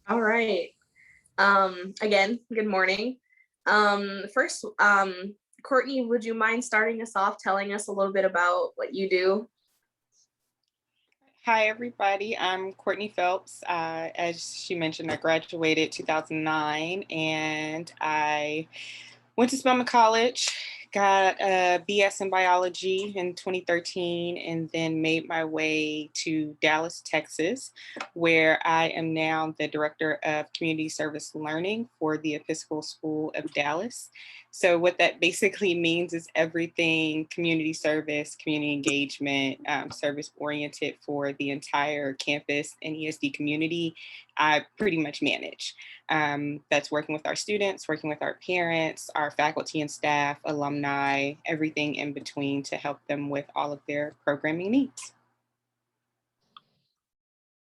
All right. Again, good morning. First, Courtney, would you mind starting us off telling us a little bit about what you do? Hi, everybody. I'm Courtney Phelps. As she mentioned, I graduated 2009 and I went to Spelman College, got a BS in biology in 2013, and then made my way to Dallas, Texas, where I am now the Director of Community Service Learning for the Episcopal School of Dallas. So, what that basically means is everything community service, community engagement, service oriented for the entire campus and ESD community, I pretty much manage. That's working with our students, working with our parents, our faculty and staff, alumni, everything in between to help them with all of their programming needs.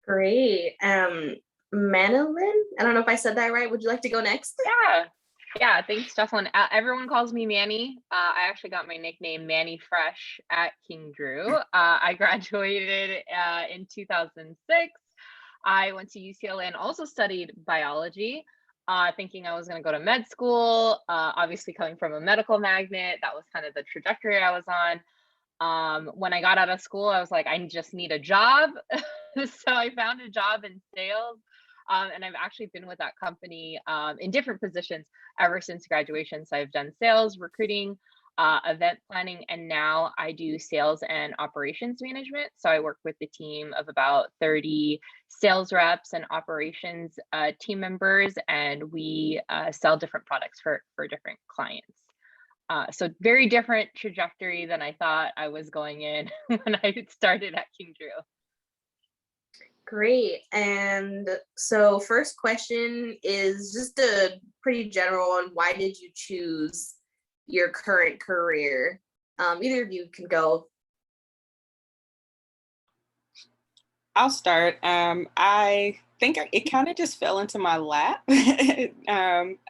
Great. Manilyn, I don't know if I said that right. Would you like to go next? Yeah. Yeah, thanks, Jocelyn. Everyone calls me Manny. I actually got my nickname Manny Fresh at King Drew. I graduated in 2006. I went to UCLA and also studied biology, thinking I was going to go to med school. Obviously, coming from a medical magnet, that was kind of the trajectory I was on. When I got out of school, I was like, I just need a job. So I found a job in sales. And I've actually been with that company in different positions ever since graduation. So I've done sales, recruiting, event planning, and now I do sales and operations management. So I work with the team of about 30 sales reps and operations team members, and we sell different products for different clients. So very different trajectory than I thought I was going in when I started at King Drew. Great. And so, first question is just a pretty general one. Why did you choose your current career? Either of you can go. I'll start. I think it kind of just fell into my lap.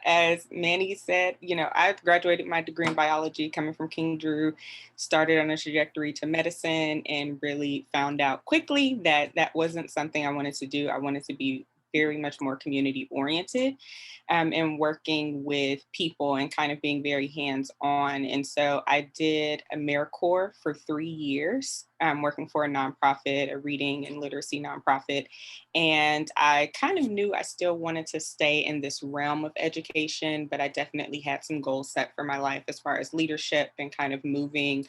As Manny said, I graduated my degree in biology coming from King Drew, started on a trajectory to medicine, and really found out quickly that that wasn't something I wanted to do. I wanted to be very much more community oriented and working with people and kind of being very hands on. And so I did AmeriCorps for 3 years, working for a nonprofit, a reading and literacy nonprofit. And I kind of knew I still wanted to stay in this realm of education, but I definitely had some goals set for my life as far as leadership and kind of moving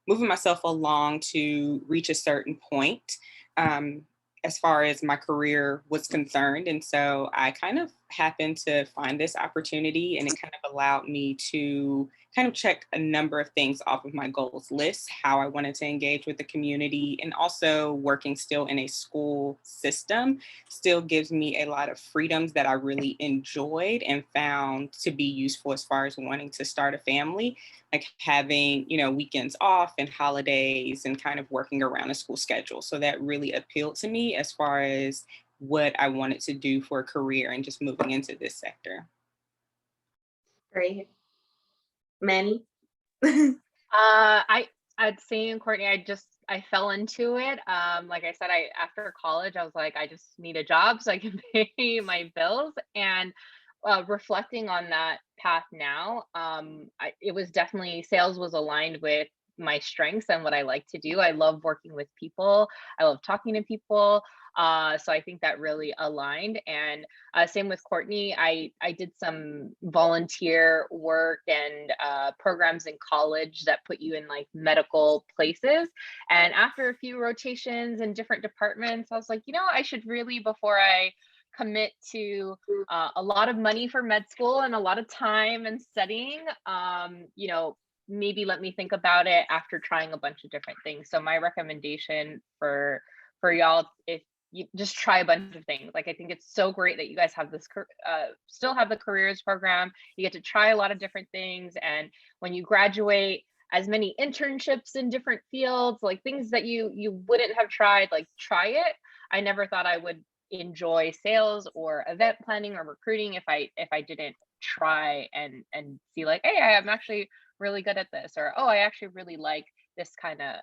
myself along to reach a certain point. Um, as far as my career was concerned. And so I kind of happened to find this opportunity, and it kind of allowed me to kind of check a number of things off of my goals list, how I wanted to engage with the community, and also working still in a school system still gives me a lot of freedoms that I really enjoyed and found to be useful as far as wanting to start a family, like having, weekends off and holidays and kind of working around a school schedule. So that really appealed to me as far as what I wanted to do for a career and just moving into this sector. Great. Manny. I'd say, Courtney, I fell into it. Like I said, I after college, I was like, I just need a job so I can pay my bills. And reflecting on that path now, it was definitely sales was aligned with my strengths and what I like to do. I love working with people. I love talking to people. So I think that really aligned. And same with Courtney. I did some volunteer work and programs in college that put you in like medical places. And after a few rotations in different departments, I was like, I should really, before I commit to a lot of money for med school and a lot of time and studying, maybe let me think about it after trying a bunch of different things. So my recommendation for y'all, if you just try a bunch of things. Like I think it's so great that you guys have this still have the careers program. You get to try a lot of different things, and when you graduate, as many internships in different fields, like things that you wouldn't have tried, like try it. I never thought I would enjoy sales or event planning or recruiting if I didn't try and see like, hey, I'm actually really good at this, or oh, I actually really like this kind of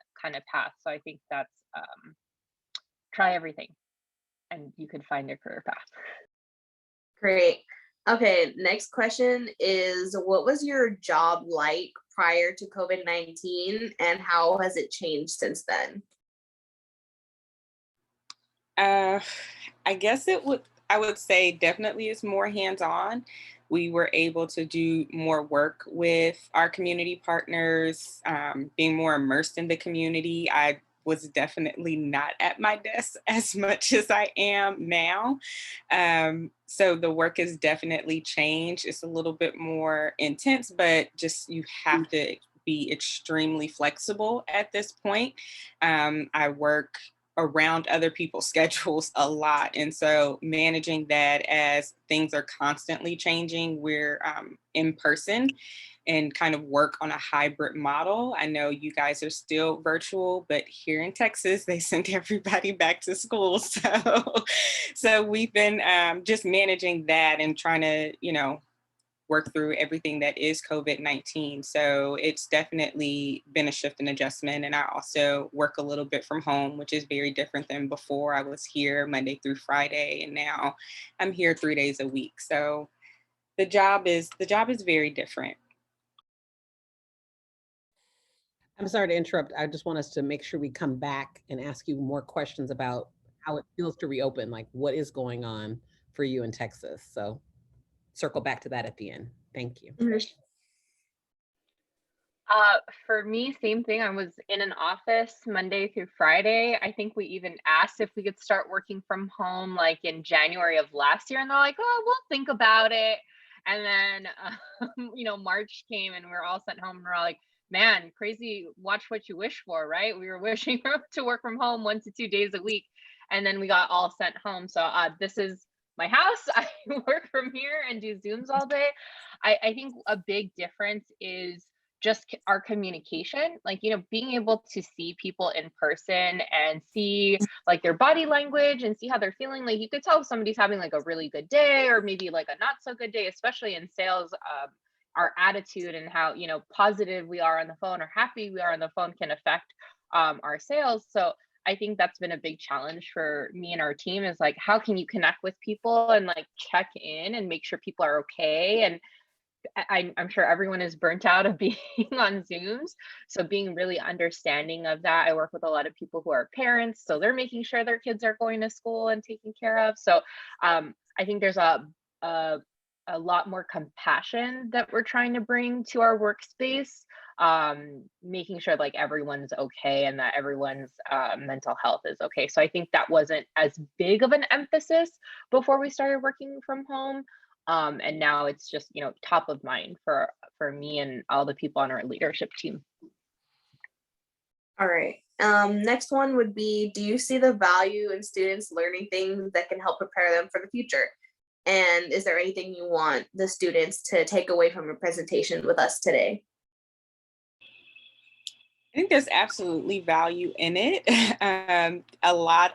path. So I think that's try everything and you could find your career path. Great. Okay, next question is, what was your job like prior to COVID-19 and how has it changed since then? Uh, I guess I would say definitely is more hands-on. We were able to do more work with our community partners, being more immersed in the community. I was definitely not at my desk as much as I am now. So the work has definitely changed. It's a little bit more intense, but just you have to be extremely flexible at this point. I work around other people's schedules a lot. And so managing that as things are constantly changing, we're in person and kind of work on a hybrid model. I know you guys are still virtual, but here in Texas, they sent everybody back to school. So we've been just managing that and trying to, work through everything that is COVID-19. So it's definitely been a shift and adjustment. And I also work a little bit from home, which is very different than before. I was here Monday through Friday, and now I'm here 3 days a week. So the job is very different. I'm sorry to interrupt. I just want us to make sure we come back and ask you more questions about how it feels to reopen, like what is going on for you in Texas. So circle back to that at the end. Thank you. For me, same thing. I was in an office Monday through Friday. I think we even asked if we could start working from home like in January of last year, and they're like, "Oh, we'll think about it." And then, March came and we were all sent home, and we're all like, "Man, crazy! Watch what you wish for, right?" We were wishing to work from home 1 to 2 days a week, and then we got all sent home. So this is my house. I work from here and do Zooms all day. I think a big difference is just our communication, like being able to see people in person and see like their body language and see how they're feeling. Like you could tell if somebody's having like a really good day or maybe like a not so good day, especially in sales. Our attitude and how positive we are on the phone or happy we are on the phone can affect our sales. So I think that's been a big challenge for me and our team, is like, how can you connect with people and like check in and make sure people are okay? And I'm sure everyone is burnt out of being on Zooms. So being really understanding of that. I work with a lot of people who are parents, so they're making sure their kids are going to school and taken care of. So I think there's a lot more compassion that we're trying to bring to our workspace, making sure like everyone's okay and that everyone's mental health is okay. So I think that wasn't as big of an emphasis before we started working from home. And now it's just top of mind for me and all the people on our leadership team. All right. Next one would be, do you see the value in students learning things that can help prepare them for the future? And is there anything you want the students to take away from your presentation with us today? I think there's absolutely value in it. A lot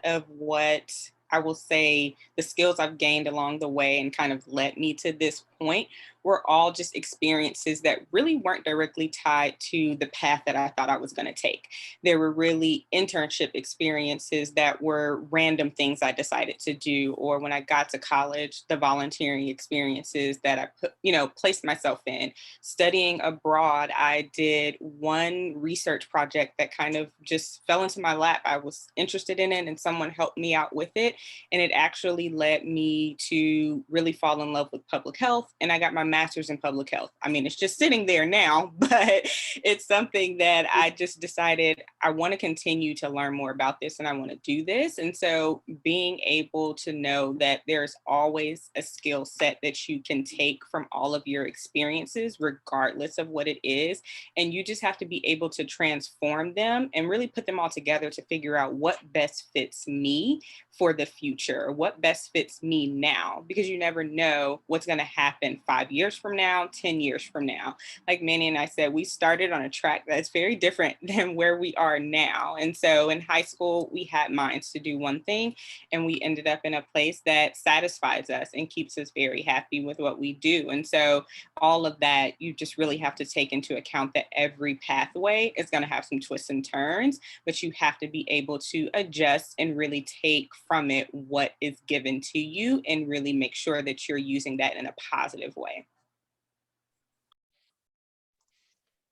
of what I will say, the skills I've gained along the way and kind of led me to this point were all just experiences that really weren't directly tied to the path that I thought I was going to take. There were really internship experiences that were random things I decided to do, or when I got to college, the volunteering experiences that I placed myself in. Studying abroad, I did one research project that kind of just fell into my lap. I was interested in it and someone helped me out with it. And it actually led me to really fall in love with public health. And I got my master's in public health. I mean, it's just sitting there now, but it's something that I just decided I want to continue to learn more about this and I want to do this. And so being able to know that there's always a skill set that you can take from all of your experiences, regardless of what it is. And you just have to be able to transform them and really put them all together to figure out what best fits me for the future, what best fits me now, because you never know what's going to happen 5 years years from now, 10 years from now. Like Manny and I said, we started on a track that's very different than where we are now. And so in high school, we had minds to do one thing, and we ended up in a place that satisfies us and keeps us very happy with what we do. And so all of that, you just really have to take into account that every pathway is going to have some twists and turns, but you have to be able to adjust and really take from it what is given to you and really make sure that you're using that in a positive way.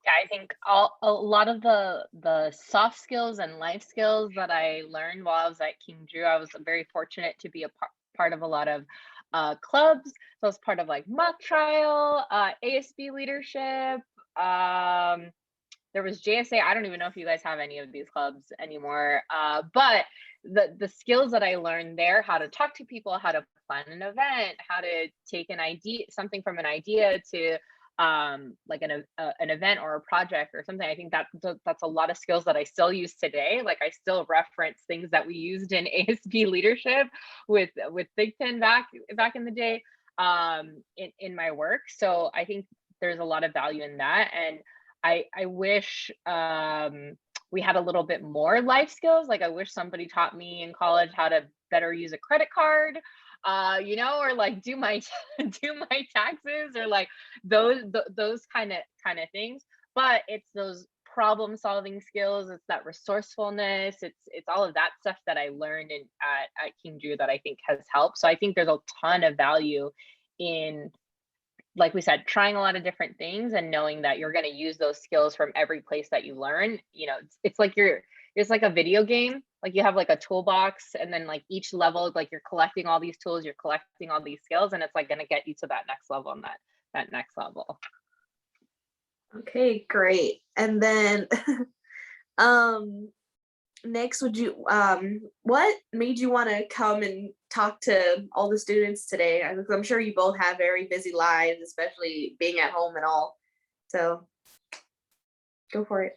Yeah, I think a lot of the soft skills and life skills that I learned while I was at King Drew, I was very fortunate to be a part of a lot of clubs. So I was part of like mock trial, ASB leadership. There was JSA. I don't even know if you guys have any of these clubs anymore. But the skills that I learned there, how to talk to people, how to plan an event, how to take an idea, something from an idea to like an event or a project or something. I think that's a lot of skills that I still use today. Like I still reference things that we used in ASB leadership with Big Ten back in the day in my work. So I think there's a lot of value in that. And I wish we had a little bit more life skills. Like I wish somebody taught me in college how to better use a credit card, or like do my taxes, or like those kind of things. But it's those problem solving skills, it's that resourcefulness, it's all of that stuff that I learned at King Drew that I think has helped. So I think there's a ton of value in, like we said, trying a lot of different things and knowing that you're going to use those skills from every place that you learn. It's like it's like a video game. Like you have like a toolbox, and then like each level, like you're collecting all these tools, you're collecting all these skills, and it's like going to get you to that next level and that next level. Okay, great. And then next, what made you want to come and talk to all the students today? I'm sure you both have very busy lives, especially being at home and all. So go for it.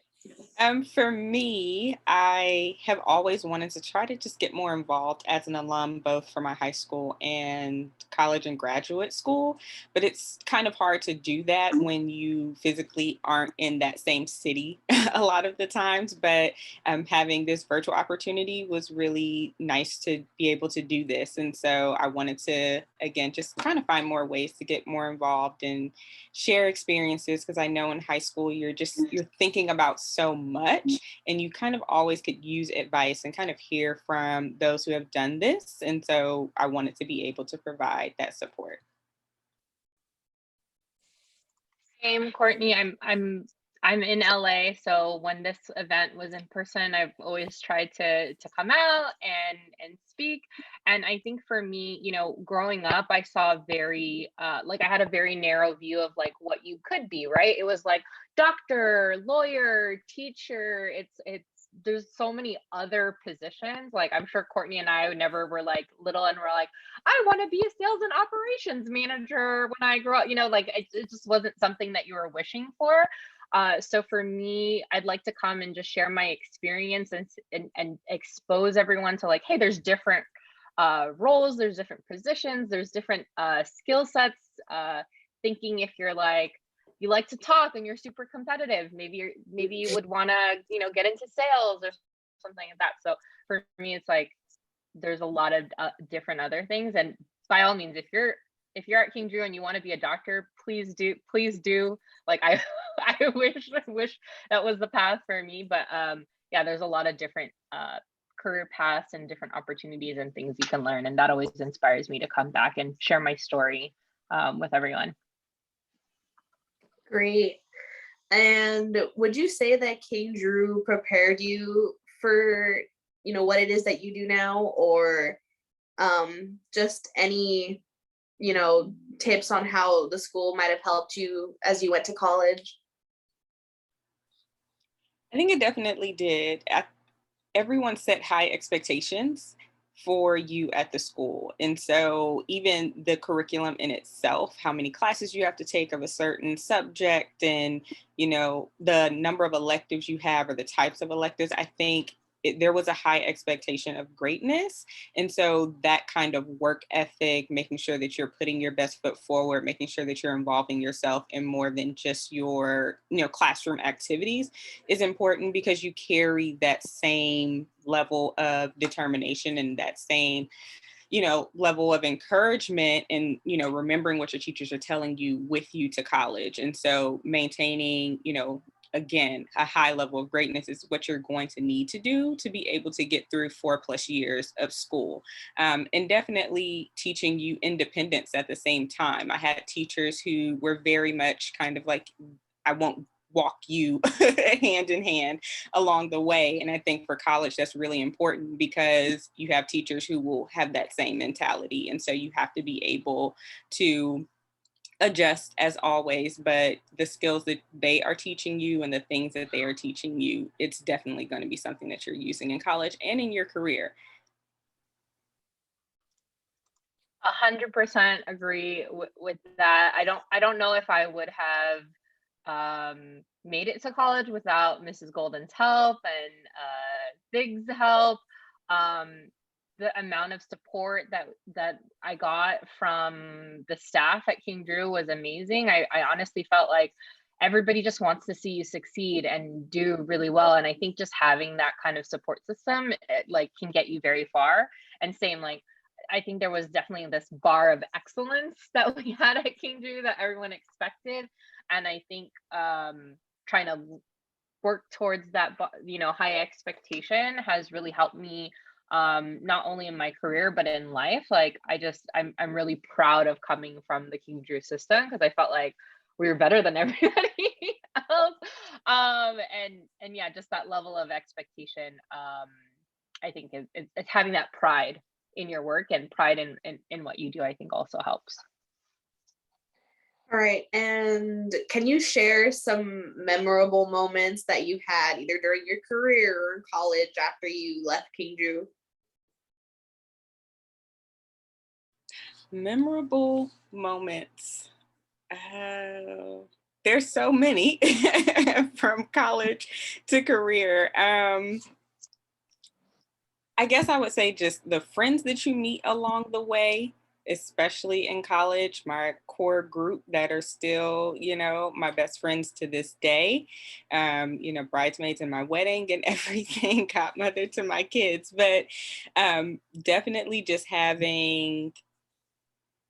For me, I have always wanted to try to just get more involved as an alum, both for my high school and college and graduate school. But it's kind of hard to do that when you physically aren't in that same city a lot of the times. But having this virtual opportunity was really nice to be able to do this. And so I wanted to, again, just kind of find more ways to get more involved and share experiences, because I know in high school you're thinking about so much, and you kind of always could use advice and kind of hear from those who have done this. And so I wanted to be able to provide that support. Same, Courtney. I'm in LA, so when this event was in person, I've always tried to come out and speak. And I think for me, growing up, I saw very like I had a very narrow view of like what you could be, right? It was like doctor, lawyer, teacher. It's there's so many other positions. Like I'm sure Courtney and I never were like little and we're like, I want to be a sales and operations manager when I grow up. Like it just wasn't something that you were wishing for. So for me, I'd like to come and just share my experience and expose everyone to like, hey, there's different roles, there's different positions, there's different skill sets. Thinking if you're like, you like to talk and you're super competitive, maybe you would want to, get into sales or something like that. So for me, it's like, there's a lot of different other things. And by all means, if you're at King Drew and you want to be a doctor, please do. Like I wish that was the path for me. But yeah, there's a lot of different career paths and different opportunities and things you can learn. And that always inspires me to come back and share my story with everyone. Great. And would you say that King Drew prepared you for, what it is that you do now, or just any, tips on how the school might have helped you as you went to college? I think it definitely did. Everyone set high expectations for you at the school. And so even the curriculum in itself, how many classes you have to take of a certain subject, and, the number of electives you have or the types of electives, I think there was a high expectation of greatness. And so that kind of work ethic, making sure that you're putting your best foot forward, making sure that you're involving yourself in more than just your, classroom activities is important, because you carry that same level of determination and that same level of encouragement and, remembering what your teachers are telling you with you to college. And so maintaining, again, a high level of greatness is what you're going to need to do to be able to get through 4+ years of school. And definitely teaching you independence at the same time. I had teachers who were very much kind of like, I won't walk you hand in hand along the way. And I think for college, that's really important, because you have teachers who will have that same mentality. And so you have to be able to adjust as always, but the skills that they are teaching you and the things that they are teaching you, it's definitely going to be something that you're using in college and in your career. 100% agree with that. I don't know if I would have made it to college without Mrs. Golden's help and Big's help. The amount of support that I got from the staff at King Drew was amazing. I honestly felt like everybody just wants to see you succeed and do really well. And I think just having that kind of support system, can get you very far. And same, I think there was definitely this bar of excellence that we had at King Drew that everyone expected. And I think trying to work towards that, high expectation has really helped me, not only in my career, but in life. I'm really proud of coming from the King Drew system, because I felt like we were better than everybody else. And yeah, just that level of expectation, I think it's having that pride in your work and pride in what you do, I think also helps. All right. And can you share some memorable moments that you had either during your career or in college after you left King Drew? Memorable moments. There's so many from college to career. I guess I would say just the friends that you meet along the way, especially in college, my core group that are still, my best friends to this day, bridesmaids in my wedding and everything, godmother to my kids, but definitely just having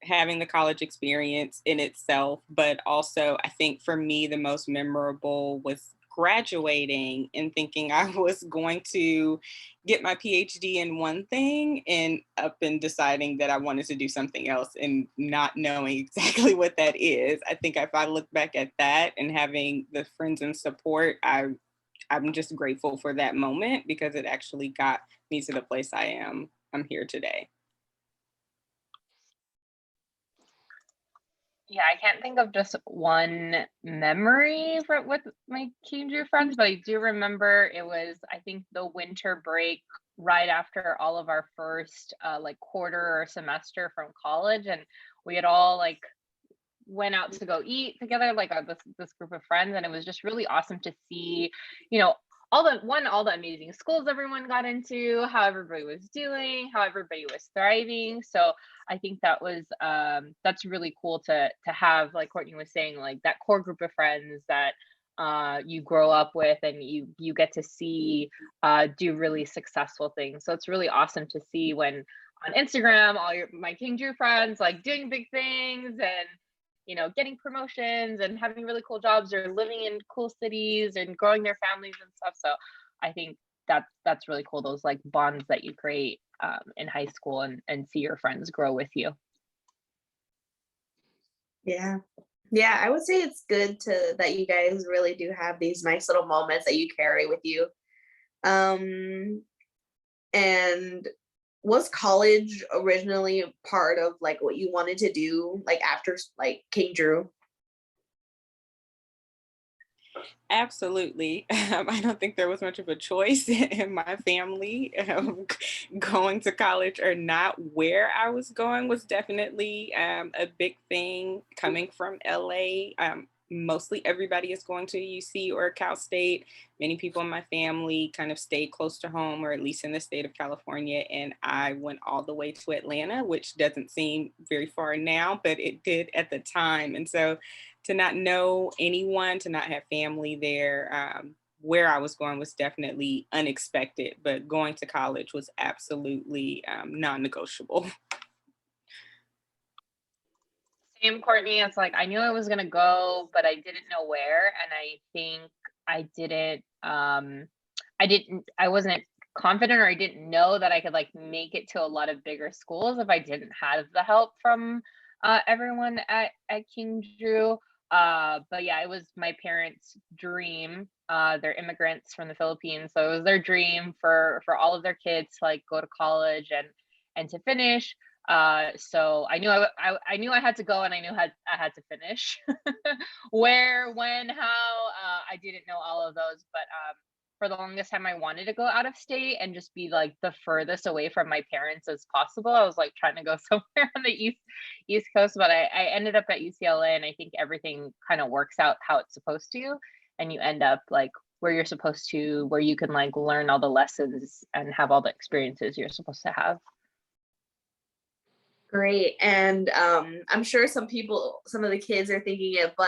the college experience in itself. But also, I think for me, the most memorable was graduating and thinking I was going to get my PhD in one thing and up and deciding that I wanted to do something else and not knowing exactly what that is. I think if I look back at that and having the friends and support, I'm just grateful for that moment, because it actually got me to the place I'm here today. Yeah, I can't think of just one memory with my King Drew friends, but I do remember it was, I think, the winter break right after all of our first quarter or semester from college, and we had all went out to go eat together, this group of friends, and it was just really awesome to see, all the amazing schools everyone got into, how everybody was doing, how everybody was thriving. So I think that was that's really cool to have, like Courtney was saying, that core group of friends that you grow up with and you get to see do really successful things. So it's really awesome to see when on Instagram my King Drew friends doing big things and getting promotions and having really cool jobs or living in cool cities and growing their families and stuff. So I think that's really cool, those bonds that you create in high school and see your friends grow with you. Yeah. Yeah, I would say it's good that you guys really do have these nice little moments that you carry with you. And was college originally part of what you wanted to do after King Drew? Absolutely. I don't think there was much of a choice in my family. Going to college or not. Where I was going was definitely a big thing coming from LA. mostly everybody is going to UC or Cal State. Many people in my family kind of stayed close to home, or at least in the state of California. And I went all the way to Atlanta, which doesn't seem very far now, but it did at the time. And so to not know anyone, to not have family there, where I was going was definitely unexpected, but going to college was absolutely non-negotiable. Same, Courtney. It's like I knew I was gonna go, but I didn't know where, and I think I wasn't confident, or I didn't know that I could like make it to a lot of bigger schools if I didn't have the help from everyone at King Drew. But yeah, it was my parents' dream. They're immigrants from the Philippines, so it was their dream for all of their kids to like go to college and to finish. So I knew I knew I had to go, and I knew I had to finish. Where, when, how, I didn't know all of those, but for the longest time I wanted to go out of state and just be like the furthest away from my parents as possible. I was like trying to go somewhere on the east coast, but I ended up at UCLA, and I think everything kind of works out how it's supposed to, and you end up like where you're supposed to, where you can like learn all the lessons and have all the experiences you're supposed to have. Great. And I'm sure some of the kids are thinking it, but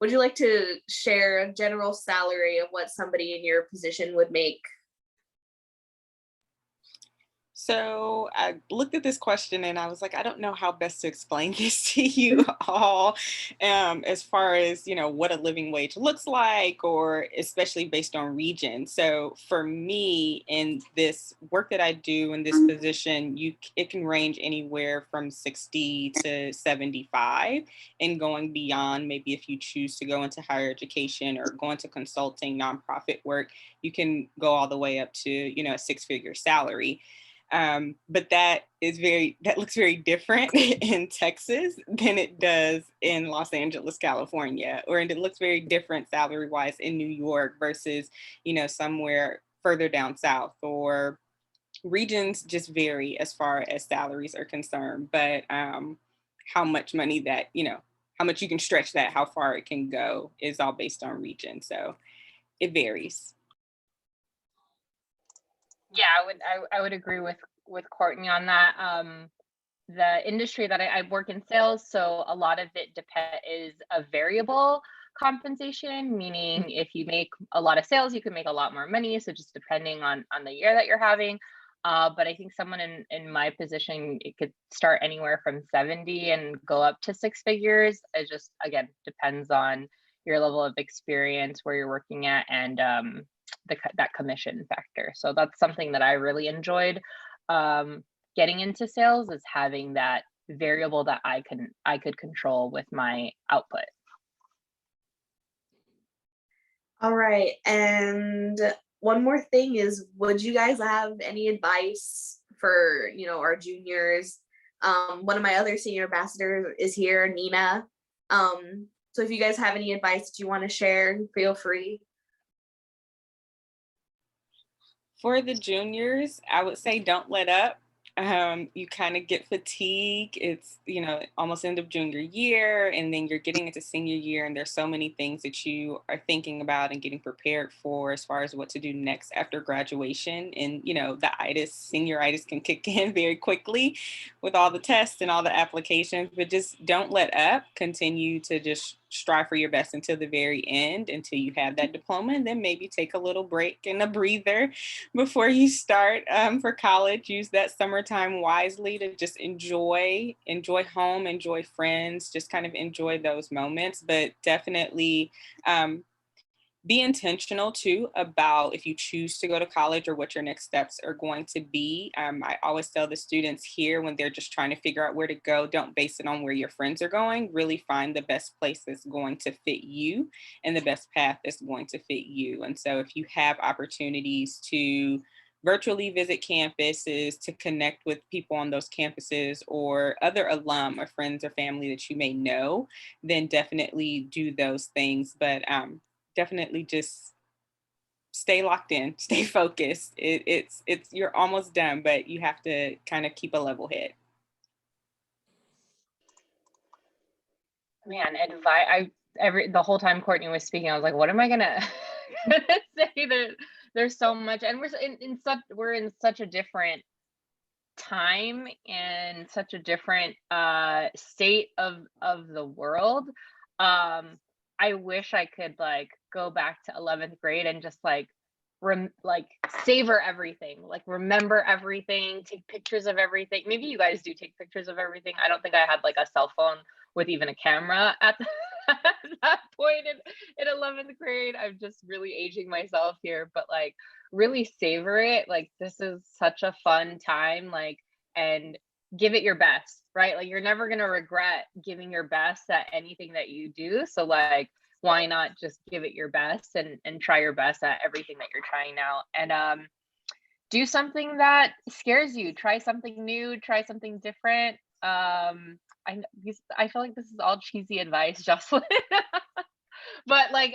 would you like to share a general salary of what somebody in your position would make? So I looked at this question and I was like, I don't know how best to explain this to you all, as far as, what a living wage looks like, or especially based on region. So for me, in this work that I do in this position, it can range anywhere from 60 to 75, and going beyond. Maybe if you choose to go into higher education or go into consulting, nonprofit work, you can go all the way up to, a six-figure salary. But that looks very different in Texas than it does in Los Angeles, California, and it looks very different salary wise in New York versus, somewhere further down south. Or regions just vary as far as salaries are concerned, but how much money that, how much you can stretch that, how far it can go is all based on region. So it varies. Yeah, I would agree with Courtney on that. The industry that I work in sales, so a lot of it is a variable compensation, meaning if you make a lot of sales, you can make a lot more money. So just depending on the year that you're having. But I think someone in my position, it could start anywhere from 70 and go up to six figures. It just, again, depends on your level of experience, where you're working at, and that commission factor. So that's something that I really enjoyed getting into sales, is having that variable that I could control with my output. All right. And one more thing is, would you guys have any advice for, our juniors? One of my other senior ambassadors is here, Nina. So if you guys have any advice that you want to share, feel free. For the juniors, I would say don't let up. You kind of get fatigue. It's, almost end of junior year, and then you're getting into senior year, and there's so many things that you are thinking about and getting prepared for as far as what to do next after graduation. And, the senioritis can kick in very quickly with all the tests and all the applications, but just don't let up. Continue to just strive for your best until the very end, until you have that diploma, and then maybe take a little break and a breather before you start for college. Use that summertime wisely to just enjoy home, enjoy friends, just kind of enjoy those moments. But definitely be intentional too about if you choose to go to college or what your next steps are going to be. I always tell the students here, when they're just trying to figure out where to go, don't base it on where your friends are going. Really find the best place that's going to fit you and the best path that's going to fit you. And so if you have opportunities to virtually visit campuses, to connect with people on those campuses, or other alum or friends or family that you may know, then definitely do those things. But definitely just stay locked in, stay focused. It's you're almost done, but you have to kind of keep a level head. Man, advice. the whole time Courtney was speaking, I was like, what am I gonna, gonna say? There's so much, and we're in such a different time and such a different state of the world. I wish I could like go back to 11th grade and just like like savor everything, like remember everything, take pictures of everything. Maybe you guys do take pictures of everything. I don't think I had like a cell phone with even a camera at, at that point in 11th grade. I'm just really aging myself here, but like really savor it. Like this is such a fun time, like, and give it your best, right? Like you're never going to regret giving your best at anything that you do. So like, why not just give it your best and try your best at everything that you're trying now, and do something that scares you, try something new, try something different. I feel like this is all cheesy advice, Jocelyn. But like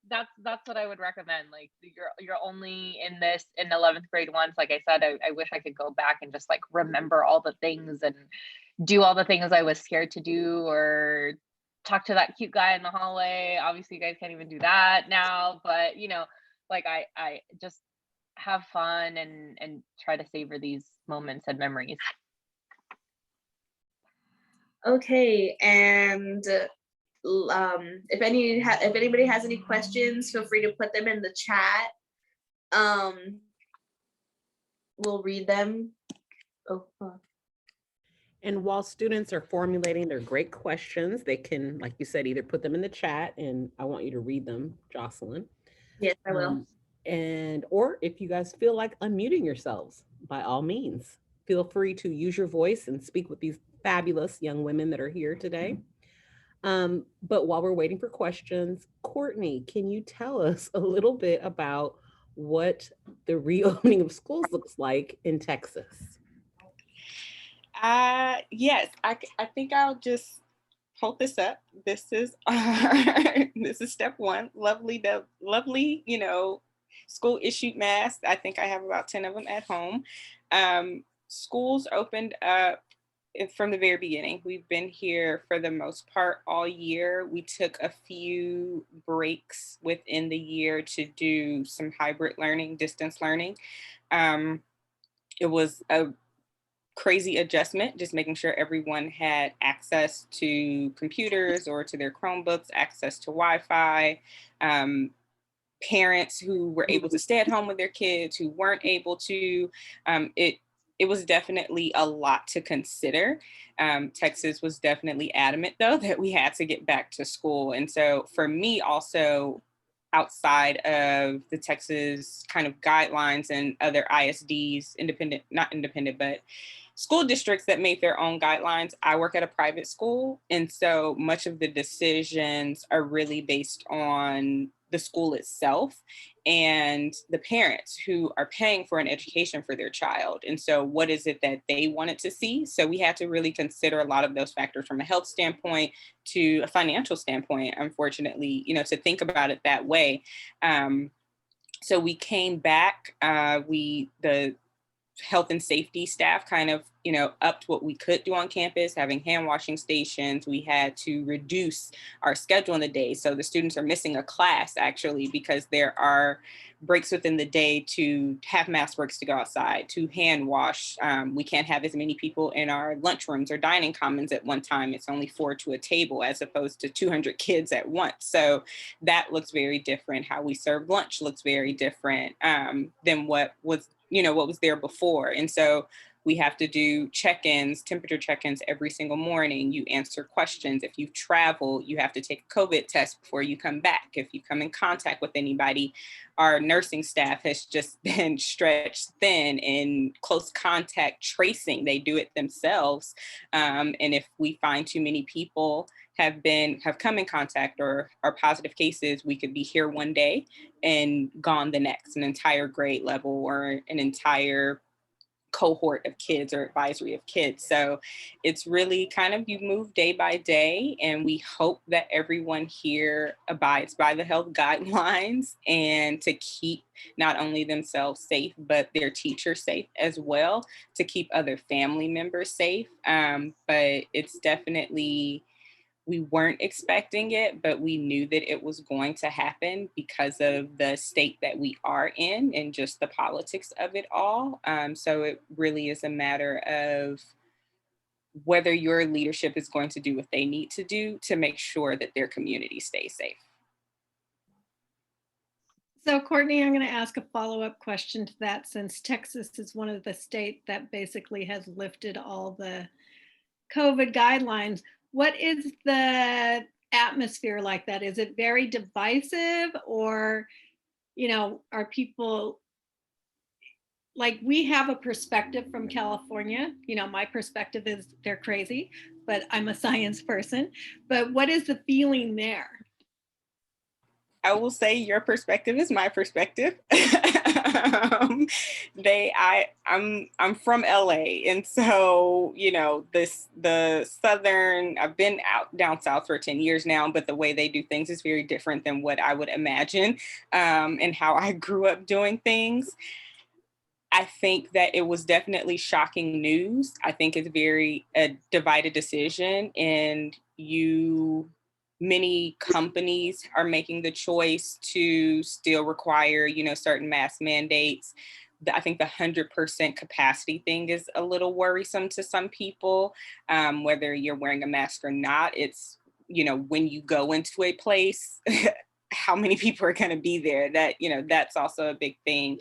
that's what I would recommend. Like you're only in this in 11th grade once. Like I said, I wish I could go back and just like remember all the things and do all the things I was scared to do, or talk to that cute guy in the hallway. Obviously you guys can't even do that now, but you know, like I just have fun and try to savor these moments and memories. Okay, and if anybody has any questions, feel free to put them in the chat. We'll read them. And while students are formulating their great questions, they can, like you said, either put them in the chat, and I want you to read them, Jocelyn. Yes, I will. Or if you guys feel like unmuting yourselves, by all means, feel free to use your voice and speak with these fabulous young women that are here today. But while we're waiting for questions, Courtney, can you tell us a little bit about what the reopening of schools looks like in Texas? Yes, I think I'll just hold this up. This is this is step one. Lovely, you know, school issued masks. I think I have about 10 of them at home. Schools opened up from the very beginning. We've been here for the most part all year. We took a few breaks within the year to do some hybrid learning, distance learning. It was a crazy adjustment, just making sure everyone had access to computers or to their Chromebooks, access to Wi-Fi. Parents who were able to stay at home with their kids, who weren't able to. It was definitely a lot to consider. Texas was definitely adamant, though, that we had to get back to school. And so for me also, outside of the Texas kind of guidelines and other ISDs, not independent, but school districts that made their own guidelines, I work at a private school. And so much of the decisions are really based on the school itself and the parents who are paying for an education for their child. And so what is it that they wanted to see? So we had to really consider a lot of those factors from a health standpoint to a financial standpoint, unfortunately, you know, to think about it that way. So we came back, the health and safety staff kind of, you know, upped what we could do on campus, having hand washing stations. We had to reduce our schedule in the day. So the students are missing a class actually because there are breaks within the day to have mass breaks to go outside, to hand wash. We can't have as many people in our lunchrooms or dining commons at one time. It's only 4 to a table as opposed to 200 kids at once. So that looks very different. How we serve lunch looks very different than what was there before. And so we have to do check-ins, temperature check-ins every single morning. You answer questions. If you travel, you have to take a COVID test before you come back. If you come in contact with anybody, our nursing staff has just been stretched thin in close contact tracing. They do it themselves. And if we find too many people have come in contact or are positive cases, we could be here one day and gone the next, an entire grade level or an entire cohort of kids or advisory of kids. So it's really kind of, you move day by day, and we hope that everyone here abides by the health guidelines and to keep not only themselves safe, but their teachers safe as well, to keep other family members safe. But it's definitely we weren't expecting it, but we knew that it was going to happen because of the state that we are in and just the politics of it all. So it really is a matter of whether your leadership is going to do what they need to do to make sure that their community stays safe. So Courtney, I'm going to ask a follow-up question to that, since Texas is one of the states that basically has lifted all the COVID guidelines. What is the atmosphere like that? Is it very divisive, or, are people, like, we have a perspective from California. My perspective is they're crazy, but I'm a science person. But what is the feeling there? I will say your perspective is my perspective. I'm from LA, and so the southern. I've been out down south for 10 years now, but the way they do things is very different than what I would imagine, and how I grew up doing things. I think that it was definitely shocking news. I think it's very a divided decision, and many companies are making the choice to still require, certain mask mandates. I think the 100% capacity thing is a little worrisome to some people, whether you're wearing a mask or not. It's, when you go into a place, how many people are going to be there? That's also a big thing.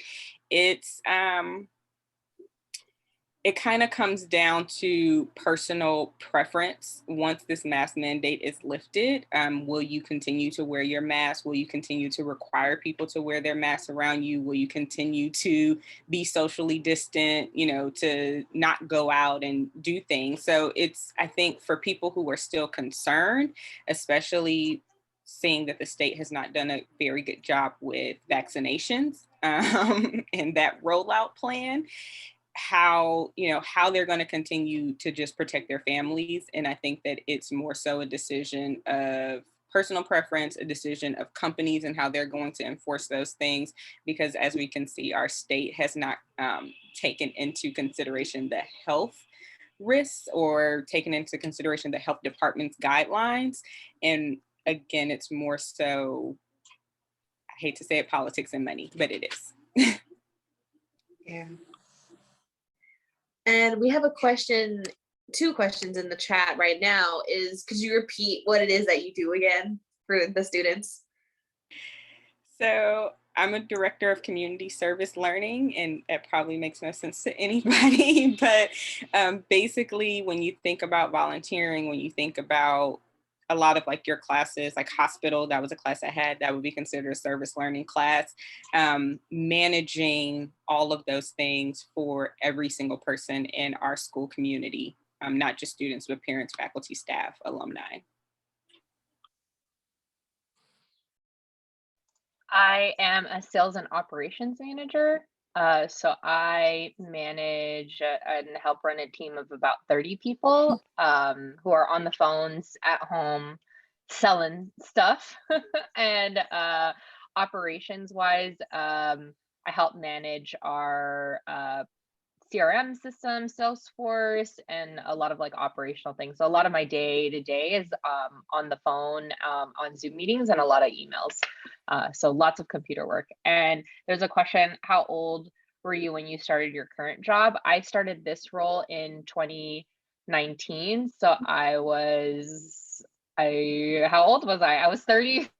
It kind of comes down to personal preference. Once this mask mandate is lifted, will you continue to wear your mask? Will you continue to require people to wear their masks around you? Will you continue to be socially distant, to not go out and do things? So I think for people who are still concerned, especially seeing that the state has not done a very good job with vaccinations and that rollout plan, how they're going to continue to just protect their families. And I think that it's more so a decision of personal preference, a decision of companies and how they're going to enforce those things, because as we can see, our state has not taken into consideration the health risks or taken into consideration the health department's guidelines. And again, it's more so, I hate to say it, politics and money, but it is. Yeah. And we have two questions in the chat right now. Could you repeat what it is that you do again for the students? So I'm a director of community service learning, and that probably makes no sense to anybody, but basically when you think about volunteering, when you think about a lot of like your classes, like hospital, that was a class I had that would be considered a service learning class, managing all of those things for every single person in our school community, not just students, but parents, faculty, staff, alumni. I am a sales and operations manager. So I manage and help run a team of about 30 people who are on the phones at home selling stuff. And operations wise, I help manage our CRM system, Salesforce, and a lot of like operational things. So a lot of my day to day is on the phone, on Zoom meetings, and a lot of emails. So lots of computer work. And there's a question, how old were you when you started your current job? I started this role in 2019. So how old was I? I was 30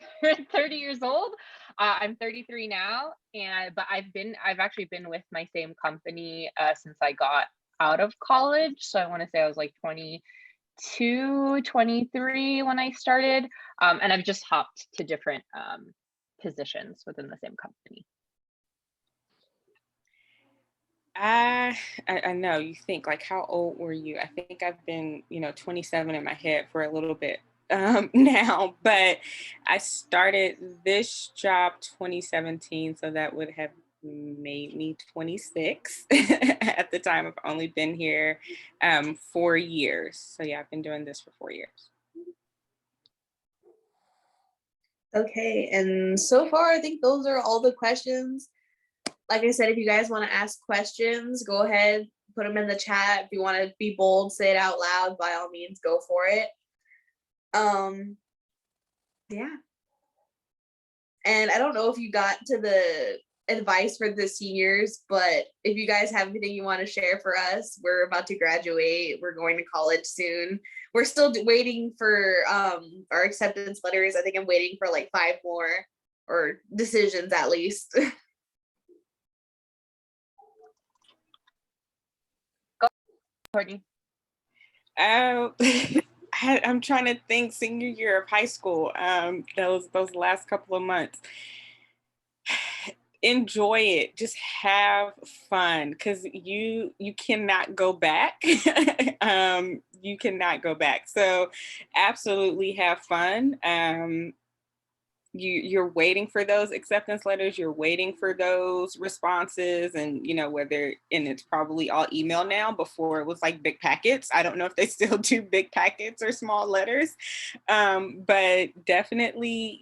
years old. I'm 33 now, but I've actually been with my same company since I got out of college. So I want to say I was like 22, 23 when I started, and I've just hopped to different positions within the same company. I know you think like, how old were you? I think I've been 27 in my head for a little bit now, but I started this job 2017, so that would have made me 26 at the time. I've only been here 4 years, so yeah, I've been doing this for 4 years. Okay, and so far I think those are all the questions. Like I said, if you guys want to ask questions, go ahead, put them in the chat. If you want to be bold, say it out loud, by all means, go for it. Yeah. And I don't know if you got to the advice for the seniors, but if you guys have anything you want to share for us, we're about to graduate. We're going to college soon. We're still waiting for our acceptance letters. I think I'm waiting for like 5 more, or decisions at least. Courtney. I'm trying to think. Senior year of high school, those last couple of months, enjoy it. Just have fun, because you cannot go back. You cannot go back. So absolutely have fun. You're waiting for those acceptance letters, you're waiting for those responses, and it's probably all email now. Before it was like big packets. I don't know if they still do big packets or small letters, but definitely,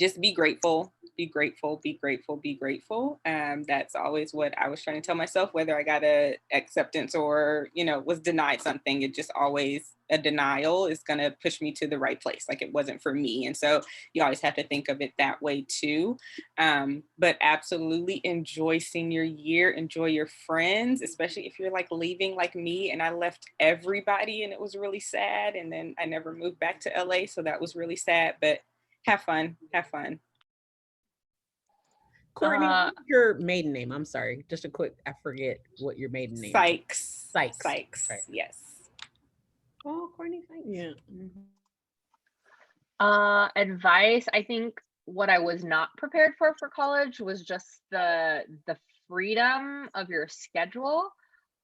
just be grateful, be grateful, be grateful, be grateful. That's always what I was trying to tell myself, whether I got a acceptance or, was denied something. It just always, a denial is going to push me to the right place. Like it wasn't for me. And so you always have to think of it that way too. But absolutely enjoy senior year, enjoy your friends, especially if you're like leaving like me. And I left everybody and it was really sad. And then I never moved back to LA. So that was really sad, but have fun, have fun. Courtney, what's your maiden name? I'm sorry, just a quick, I forget what your maiden name is. Sykes. Sykes. Sykes, right. Yes. Oh, Courtney, Sykes. Yeah. Advice, I think what I was not prepared for college was just the freedom of your schedule.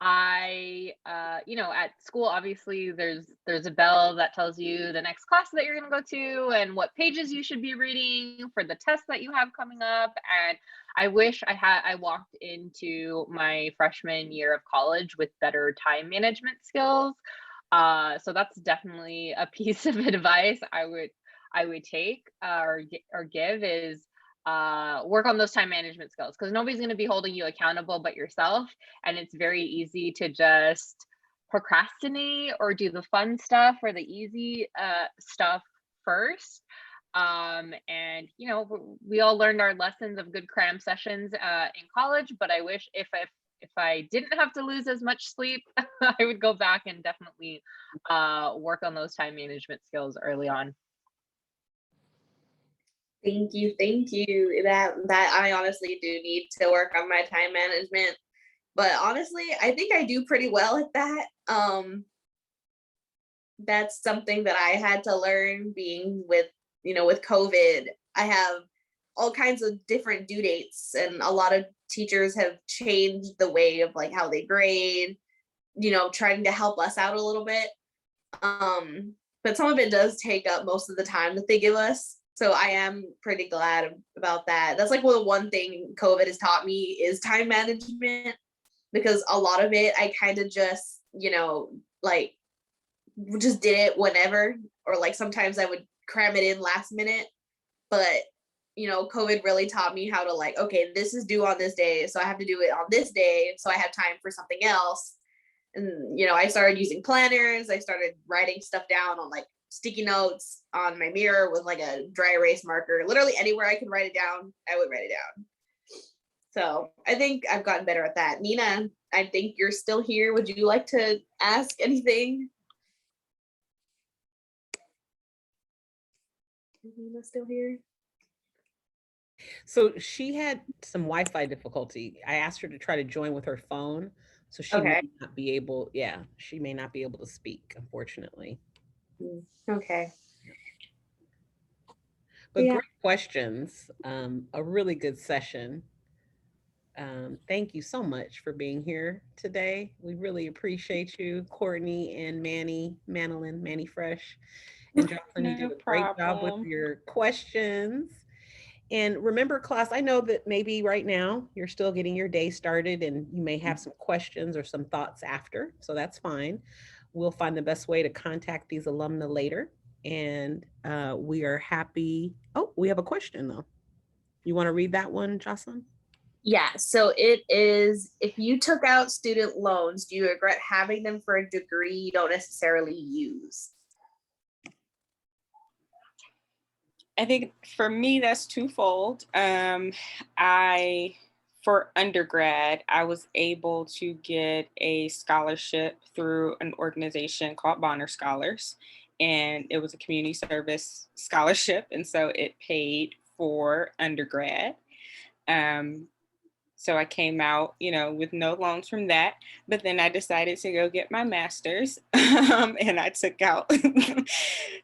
At school, obviously there's a bell that tells you the next class that you're going to go to and what pages you should be reading for the test that you have coming up. And I wish I walked into my freshman year of college with better time management skills. So that's definitely a piece of advice I would take or give is work on those time management skills, because nobody's going to be holding you accountable but yourself. And it's very easy to just procrastinate or do the fun stuff or the easy stuff first. And we all learned our lessons of good cram sessions in college, but I wish if I didn't have to lose as much sleep, I would go back and definitely work on those time management skills early on. Thank you. That I honestly do need to work on my time management, but honestly, I think I do pretty well at that. That's something that I had to learn being with COVID. I have all kinds of different due dates, and a lot of teachers have changed the way of like how they grade, trying to help us out a little bit. But some of it does take up most of the time that they give us. So I am pretty glad about that. That's like the one thing COVID has taught me is time management, because a lot of it I kind of just, like just did it whenever, or like sometimes I would cram it in last minute. But COVID really taught me how to like, okay, this is due on this day, so I have to do it on this day so I have time for something else. And I started using planners. I started writing stuff down on like sticky notes on my mirror with like a dry erase marker. Literally anywhere I could write it down, I would write it down. So I think I've gotten better at that. Nina, I think you're still here. Would you like to ask anything? Is Nina still here? So she had some Wi-Fi difficulty. I asked her to try to join with her phone. So she Okay. may not be able, she may not be able to speak, unfortunately. Okay. But great questions. A really good session. Thank you so much for being here today. We really appreciate you, Courtney and Manilynn, Manny Fresh. And Jocelyn, you did a great job with your questions. And remember, class, I know that maybe right now you're still getting your day started and you may have some questions or some thoughts after, so that's fine. We'll find the best way to contact these alumna later. And we are happy. Oh, we have a question though. You want to read that one, Jocelyn? Yeah, so it is, if you took out student loans, do you regret having them for a degree you don't necessarily use? I think for me, that's twofold. For undergrad, I was able to get a scholarship through an organization called Bonner Scholars, and it was a community service scholarship. And so it paid for undergrad. Um, so I came out, with no loans from that. But then I decided to go get my master's, and I took out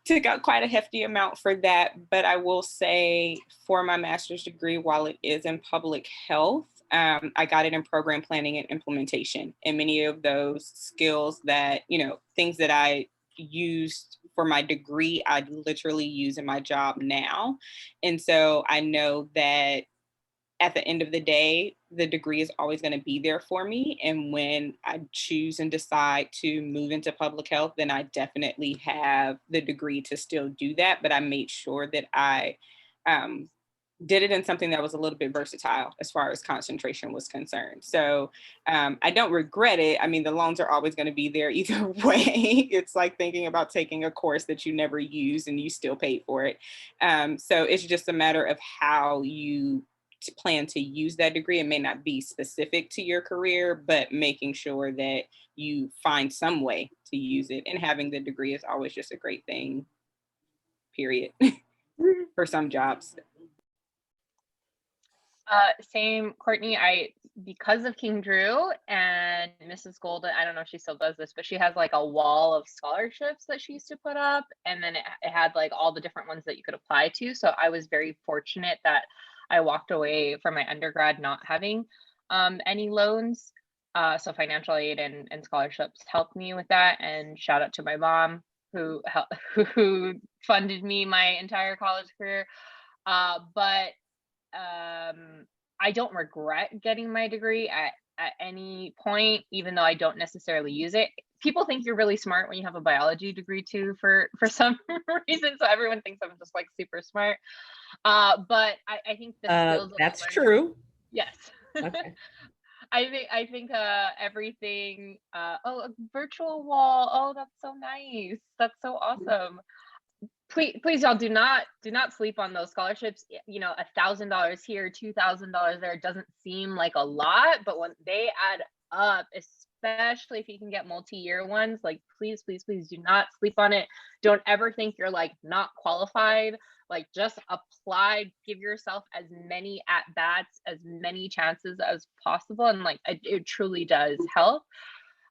took out quite a hefty amount for that. But I will say, for my master's degree, while it is in public health, I got it in program planning and implementation, and many of those skills that things that I used for my degree, I literally use in my job now. And so I know that at the end of the day, the degree is always going to be there for me. And when I choose and decide to move into public health, then I definitely have the degree to still do that. But I made sure that I did it in something that was a little bit versatile as far as concentration was concerned. So I don't regret it. I mean, the loans are always going to be there either way. It's like thinking about taking a course that you never used and you still paid for it. So it's just a matter of how you plan to use that degree. It may not be specific to your career, but making sure that you find some way to use it. And having the degree is always just a great thing, period, for some jobs. Same, Courtney. Because of King Drew and Mrs. Golden, I don't know if she still does this, but she has like a wall of scholarships that she used to put up, and then it had like all the different ones that you could apply to. So I was very fortunate that I walked away from my undergrad not having any loans. So financial aid and scholarships helped me with that. And shout out to my mom who funded me my entire college career. But I don't regret getting my degree at any point, even though I don't necessarily use it. People think you're really smart when you have a biology degree too, for some reason. So everyone thinks I'm just like super smart. But I think the skills that's true. Yes. Okay. I think everything. Oh, a virtual wall. Oh, that's so nice. That's so awesome. Please, y'all do not sleep on those scholarships. $1,000 here, $2,000 there doesn't seem like a lot, but when they add up, especially if you can get multi-year ones, like please do not sleep on it. Don't ever think you're like not qualified. Like just apply, give yourself as many at bats, as many chances as possible, and like it truly does help.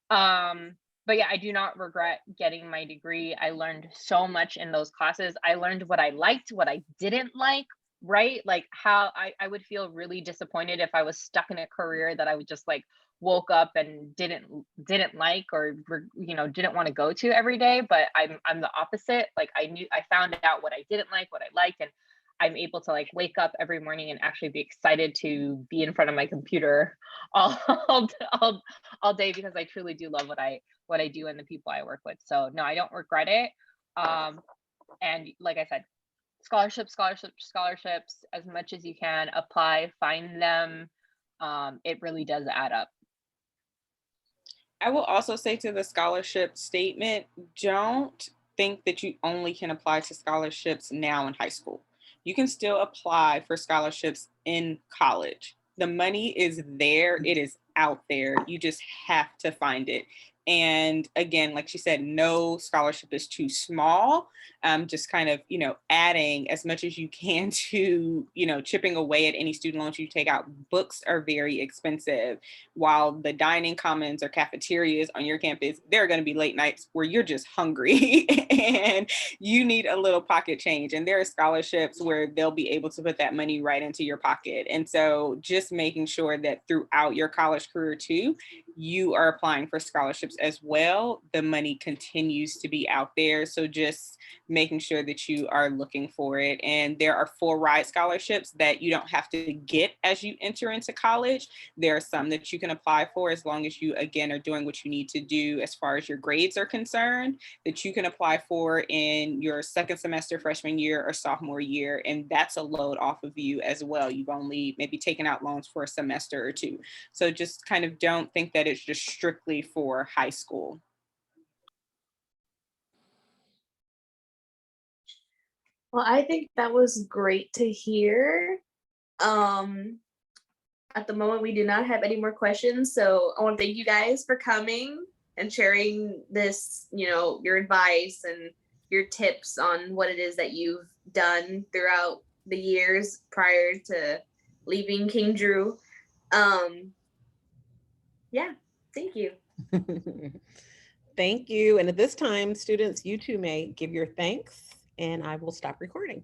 But yeah, I do not regret getting my degree. I learned so much in those classes. I learned what I liked, what I didn't like, right? Like how I would feel really disappointed if I was stuck in a career that I would just like woke up and didn't like, or didn't want to go to every day. But I'm the opposite. Like I found out what I didn't like, what I liked, and I'm able to like wake up every morning and actually be excited to be in front of my computer all day, because I truly do love what I do and the people I work with. So no, I don't regret it. And like I said, scholarships, as much as you can apply, find them. It really does add up. I will also say to the scholarship statement, don't think that you only can apply to scholarships now in high school. You can still apply for scholarships in college. The money is there. It is out there. You just have to find it. And again, like she said, no scholarship is too small. Just kind of, adding as much as you can to, chipping away at any student loans you take out. Books are very expensive. While the dining commons or cafeterias on your campus, there are going to be late nights where you're just hungry and you need a little pocket change. And there are scholarships where they'll be able to put that money right into your pocket. And so just making sure that throughout your college career too, you are applying for scholarships as well. The money continues to be out there. So just making sure that you are looking for it. And there are full ride scholarships that you don't have to get as you enter into college. There are some that you can apply for as long as you, again, are doing what you need to do as far as your grades are concerned, that you can apply for in your second semester, freshman year or sophomore year. And that's a load off of you as well. You've only maybe taken out loans for a semester or two. So just kind of don't think that it's just strictly for high school. Well, I think that was great to hear. At the moment, we do not have any more questions. So I want to thank you guys for coming and sharing this, your advice and your tips on what it is that you've done throughout the years prior to leaving King Drew. Yeah, thank you. Thank you. And at this time, students, you too may give your thanks, and I will stop recording.